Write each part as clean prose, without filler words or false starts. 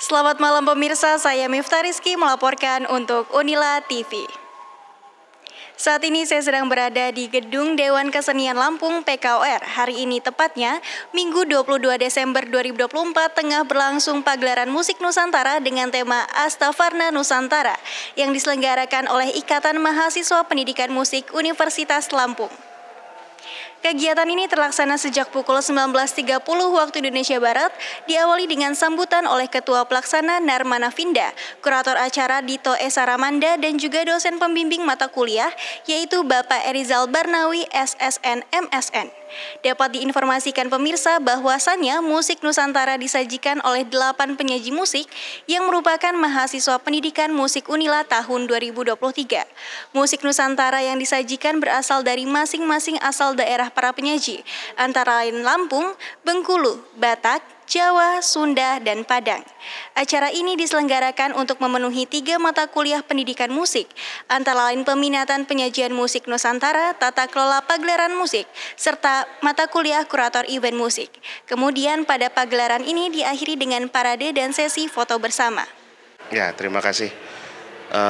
Selamat malam pemirsa, saya Miftah Rizky melaporkan untuk Unila TV. Saat ini saya sedang berada di Gedung Dewan Kesenian Lampung PKOR. Hari ini tepatnya Minggu 22 Desember 2024 tengah berlangsung pagelaran musik Nusantara dengan tema Astafarna Nusantara yang diselenggarakan oleh Ikatan Mahasiswa Pendidikan Musik Universitas Lampung. Kegiatan ini terlaksana sejak pukul 19.30 waktu Indonesia Barat, diawali dengan sambutan oleh Ketua Pelaksana Narmana Vinda, Kurator acara Dito Esa Ramanda, dan juga dosen pembimbing mata kuliah, yaitu Bapak Erizal Barnawi, SSN MSN. Dapat diinformasikan pemirsa bahwasannya musik Nusantara disajikan oleh 8 penyaji musik yang merupakan mahasiswa pendidikan musik Unila tahun 2023. Musik Nusantara yang disajikan berasal dari masing-masing asal daerah para penyaji, antara lain Lampung, Bengkulu, Batak, Jawa, Sunda, dan Padang. Acara ini diselenggarakan untuk memenuhi 3 mata kuliah pendidikan musik, antara lain peminatan penyajian musik Nusantara, tata kelola pagelaran musik, serta mata kuliah kurator event musik. Kemudian pada pagelaran ini diakhiri dengan parade dan sesi foto bersama. Ya, terima kasih.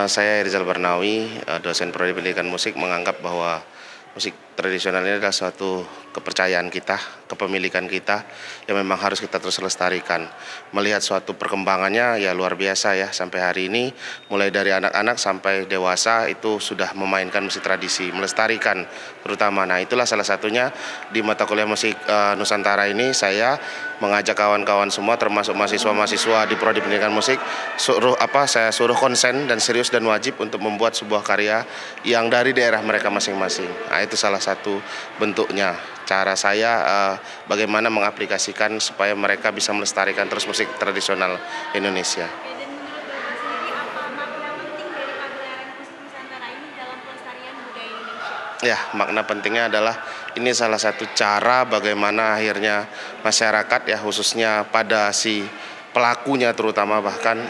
Saya Erizal Barnawi, dosen Prodi Pendidikan Musik, menganggap bahwa musik tradisional ini adalah suatu kepercayaan kita, kepemilikan kita yang memang harus kita terus lestarikan. Melihat suatu perkembangannya ya luar biasa ya, sampai hari ini mulai dari anak-anak sampai dewasa itu sudah memainkan musik tradisi, melestarikan terutama. Nah, itulah salah satunya di mata kuliah musik Nusantara ini saya mengajak kawan-kawan semua termasuk mahasiswa-mahasiswa di Prodi Pendidikan Musik saya suruh konsen dan serius dan wajib untuk membuat sebuah karya yang dari daerah mereka masing-masing. Nah, itu salah satu bentuknya. Cara saya bagaimana mengaplikasikan supaya mereka bisa melestarikan terus musik tradisional Indonesia. Dan menurut Bapak sendiri, apa makna penting dari pagelaran musik Nusantara ini dalam pelestarian budaya Indonesia? Ya, makna pentingnya adalah ini salah satu cara bagaimana akhirnya masyarakat ya khususnya pada si pelakunya terutama bahkan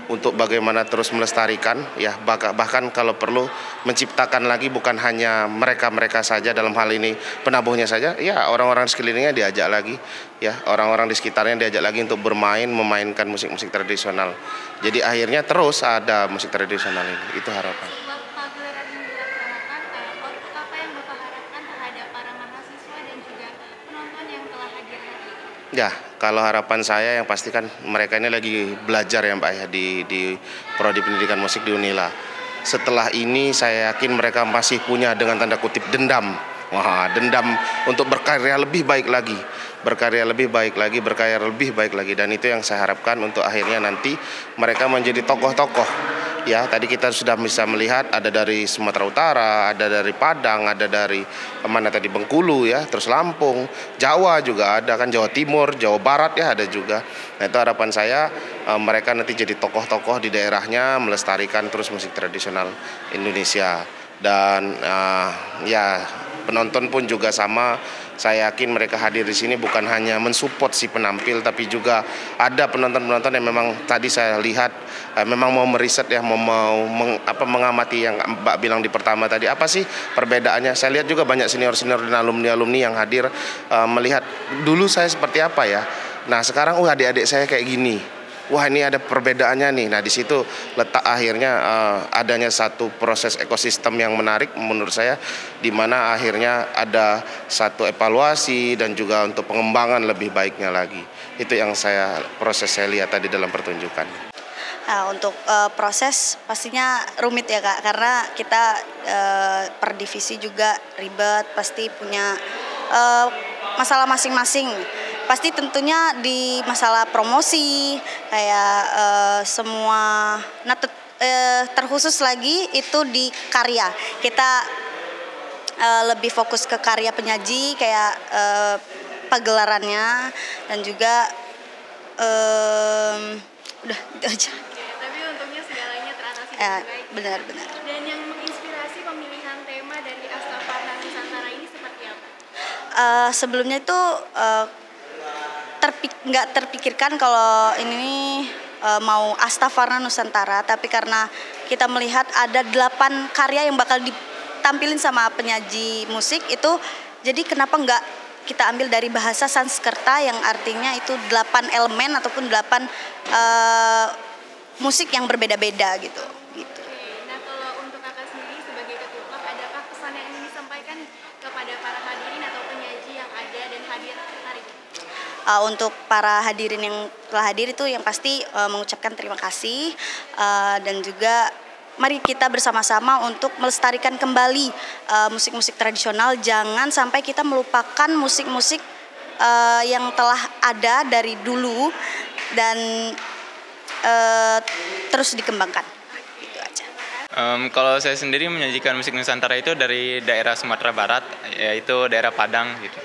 untuk bagaimana terus melestarikan ya bahkan kalau perlu menciptakan lagi bukan hanya mereka saja dalam hal ini penabuhnya saja ya orang-orang di sekelilingnya diajak lagi ya orang-orang di sekitarnya diajak lagi untuk memainkan musik-musik tradisional. Jadi akhirnya terus ada musik tradisional ini, itu harapan. Pagelaran yang dilaksanakan, output apa yang Bapak harapkan terhadap para mahasiswa dan juga penonton yang telah hadir hari ini? Ya, kalau harapan saya yang pasti kan mereka ini lagi belajar ya Mbak ya di Prodi Pendidikan Musik di Unila. Setelah ini saya yakin mereka masih punya dengan tanda kutip dendam. Wah, dendam untuk berkarya lebih baik lagi. Berkarya lebih baik lagi dan itu yang saya harapkan untuk akhirnya nanti mereka menjadi tokoh-tokoh. Ya, tadi kita sudah bisa melihat ada dari Sumatera Utara, ada dari Padang, ada dari mana tadi Bengkulu ya, terus Lampung, Jawa juga ada kan, Jawa Timur, Jawa Barat ya ada juga. Nah, itu harapan saya mereka nanti jadi tokoh-tokoh di daerahnya melestarikan terus musik tradisional Indonesia. Dan ya penonton pun juga sama. Saya yakin mereka hadir di sini bukan hanya mensupport si penampil, tapi juga ada penonton-penonton yang memang tadi saya lihat memang mau meriset ya, mau mengamati yang Mbak bilang di pertama tadi apa sih perbedaannya. Saya lihat juga banyak senior-senior dan alumni-alumni yang hadir melihat dulu saya seperti apa ya. Nah sekarang adik-adik saya kayak gini. Wah ini ada perbedaannya nih. Nah di situ letak akhirnya adanya satu proses ekosistem yang menarik menurut saya, di mana akhirnya ada satu evaluasi dan juga untuk pengembangan lebih baiknya lagi. Itu yang proses saya lihat tadi dalam pertunjukan. Nah, untuk proses pastinya rumit ya Kak, karena kita per divisi juga ribet, pasti punya masalah masing-masing. Pasti tentunya di masalah promosi kayak semua terkhusus lagi itu di karya. Kita lebih fokus ke karya penyaji kayak pagelarannya dan juga udah gitu aja. Tapi untungnya segalanya teratasi Ya, dengan baik. benar-benar. Dan yang menginspirasi pemilihan tema dari Astafarna Nusantara ini seperti apa? Sebelumnya itu nggak terpikirkan kalau ini mau Astafarna Nusantara, tapi karena kita melihat ada 8 karya yang bakal ditampilin sama penyaji musik itu, jadi kenapa nggak kita ambil dari bahasa Sanskerta yang artinya itu 8 elemen ataupun 8 musik yang berbeda-beda gitu. Nah, kalau untuk kakak sendiri sebagai ketua klub, adakah pesan yang ingin disampaikan kepada para hadirin atau penyaji yang ada dan hadir hari ini? Untuk para hadirin yang telah hadir itu yang pasti mengucapkan terima kasih dan juga mari kita bersama-sama untuk melestarikan kembali musik-musik tradisional. Jangan sampai kita melupakan musik-musik yang telah ada dari dulu dan terus dikembangkan. Gitu aja. Kalau saya sendiri menyajikan musik Nusantara itu dari daerah Sumatera Barat, yaitu daerah Padang gitu.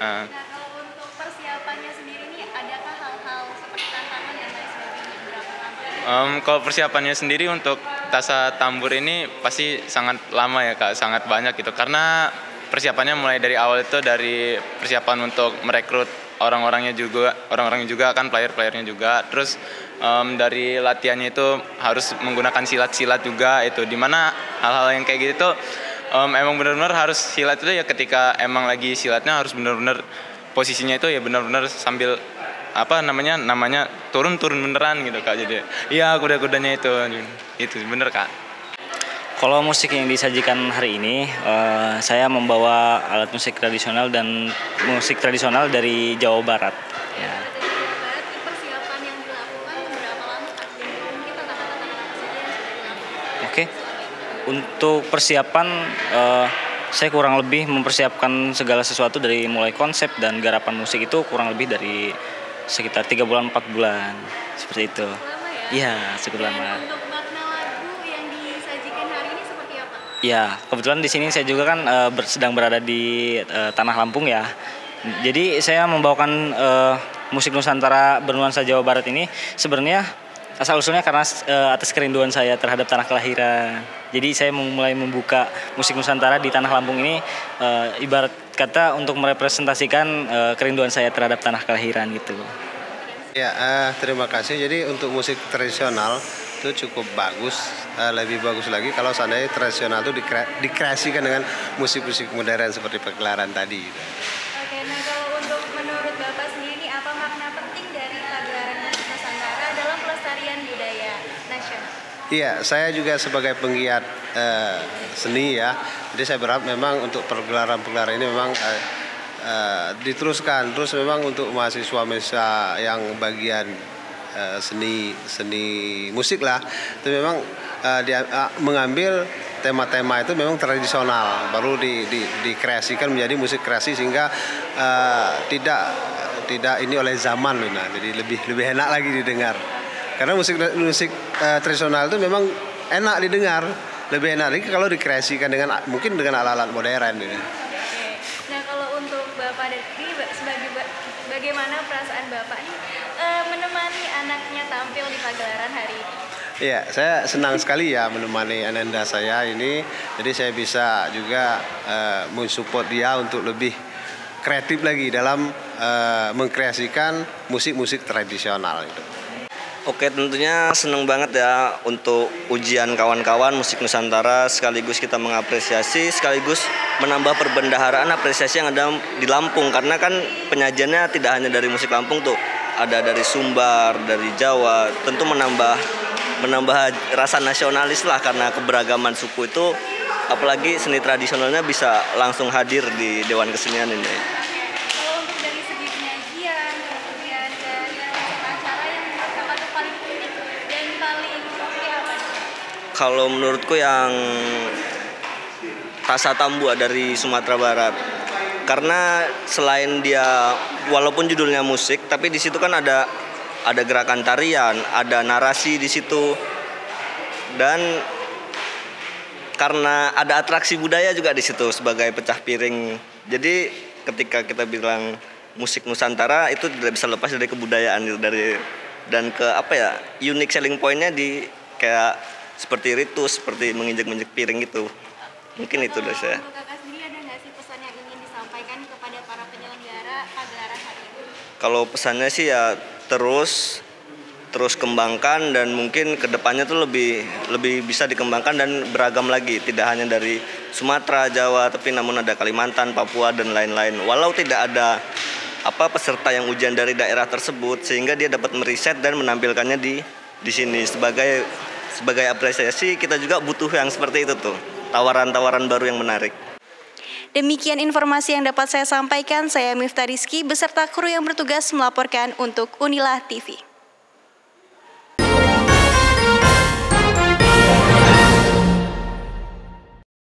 Nah, kalau untuk persiapannya sendiri nih, adakah hal-hal seperti tantangan dan lain sebagainya berapa lama? Kalau persiapannya sendiri untuk tasa tambur ini pasti sangat lama ya Kak, sangat banyak gitu. Karena persiapannya mulai dari awal itu dari persiapan untuk merekrut orang-orangnya juga kan player-playernya juga. Terus dari latihannya itu harus menggunakan silat-silat juga itu. Dimana hal-hal yang kayak gitu emang benar-benar harus silat itu ya ketika emang lagi silatnya harus benar-benar posisinya itu ya benar-benar sambil namanya turun beneran gitu Kak. Jadi iya kuda-kudanya itu bener Kak. Kalau musik yang disajikan hari ini, saya membawa alat musik tradisional dan musik tradisional dari Jawa Barat. Ya. Berarti persiapan yang dilakukan berapa lama Kak? Dan mungkin tantangan-tantangan apa saja yang sudah dilakukan? Oke. Untuk persiapan, saya kurang lebih mempersiapkan segala sesuatu dari mulai konsep dan garapan musik itu kurang lebih dari sekitar 3 bulan 4 bulan seperti itu. Lama ya? Iya, cukup Dan lama. untuk makna lagu yang disajikan hari ini seperti apa? Ya, kebetulan di sini saya juga kan sedang berada di tanah Lampung ya. Jadi saya membawakan musik Nusantara bernuansa Jawa Barat ini sebenarnya asal usulnya karena atas kerinduan saya terhadap tanah kelahiran. Jadi saya mulai membuka musik Nusantara di tanah Lampung ini ibarat kata untuk merepresentasikan kerinduan saya terhadap tanah kelahiran gitu. Ya, terima kasih. Jadi untuk musik tradisional itu cukup bagus, lebih bagus lagi kalau seandainya tradisional itu dikreasikan dengan musik-musik modern seperti pagelaran tadi. Oke, nah kalau untuk menurut Bapak sendiri, apa makna penting dari pagelaran musik Nusantara dalam pelestarian budaya nasional? Iya, saya juga sebagai penggiat seni ya, jadi saya berharap memang untuk pagelaran-pagelaran ini memang diteruskan. Terus memang untuk mahasiswa yang bagian seni musik lah, itu memang mengambil tema-tema itu memang tradisional, baru dikreasikan menjadi musik kreasi sehingga tidak ini oleh zaman, nah jadi lebih enak lagi didengar. Karena musik tradisional itu memang enak didengar, lebih enak lagi kalau dikreasikan mungkin dengan alat-alat modern. Oke. Nah kalau untuk Bapak ini bagaimana perasaan Bapak nih menemani anaknya tampil di pagelaran hari ini? Iya, saya senang sekali ya menemani ananda saya ini. Jadi saya bisa juga mensupport dia untuk lebih kreatif lagi dalam mengkreasikan musik-musik tradisional itu. Oke, tentunya senang banget ya untuk ujian kawan-kawan musik Nusantara, sekaligus kita mengapresiasi, sekaligus menambah perbendaharaan apresiasi yang ada di Lampung. Karena kan penyajiannya tidak hanya dari musik Lampung tuh, ada dari Sumbar, dari Jawa, tentu menambah rasa nasionalis lah karena keberagaman suku itu, apalagi seni tradisionalnya bisa langsung hadir di Dewan Kesenian ini. Kalau untuk dari segi penyajian, kemudian dari acara yang menurut Kakak tuh paling unik dan paling oke apa nih? Kalau menurutku yang Tasa Tambua dari Sumatera Barat. Karena selain dia walaupun judulnya musik, tapi di situ kan ada gerakan tarian, ada narasi di situ. Dan karena ada atraksi budaya juga di situ sebagai pecah piring. Jadi ketika kita bilang musik Nusantara itu tidak bisa lepas dari kebudayaan gitu, dan unique selling point-nya di kayak seperti ritus, seperti menginjak-injak piring gitu. Mungkin itu dari saya. Untuk Kakak sendiri ada nggak sih pesan yang ingin disampaikan kepada para penyelenggara pagelaran hari ini? Kalau pesannya sih ya terus kembangkan, dan mungkin kedepannya tuh lebih bisa dikembangkan dan beragam lagi, tidak hanya dari Sumatera, Jawa, tapi namun ada Kalimantan, Papua dan lain-lain. Walau tidak ada peserta yang ujian dari daerah tersebut, sehingga dia dapat meriset dan menampilkannya di sini sebagai apresiasi. Kita juga butuh yang seperti itu tuh, tawaran-tawaran baru yang menarik. Demikian informasi yang dapat saya sampaikan. Saya Miftah Rizky beserta kru yang bertugas melaporkan untuk Unila TV.